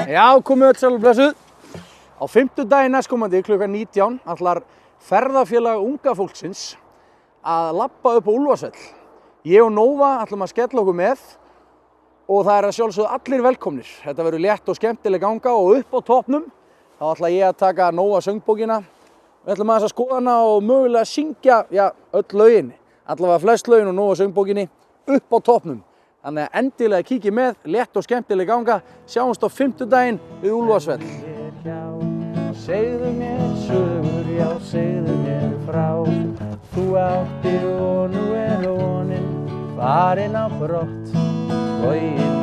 Já, komið öll sæl og blessuð. Á fimmtudaginn næstkomandi klukkan 19 ætlar ferðafélag unga fólksins að labba upp á Úlfarsvell. Ég og Nóva ætlum að skella okkur með og það að sjálfsögðu allir velkomnir. Þetta verður létt og skemmtileg ganga og upp á toppnum þá ætla ég að taka Nóva söngbókina. Við ætlum aðeins að skoða hana og mögulega syngja öll lögin, allavega flest lögin og Nóva söngbókinni upp á toppnum. Þannig að endilega kíkið með, létt og skemmtileg ganga, sjáumst á fimmtudaginn við Úlfarsvell. Segðu mér sögur, já segðu mér frá, þú áttir og nú vonin farin á brott, boginn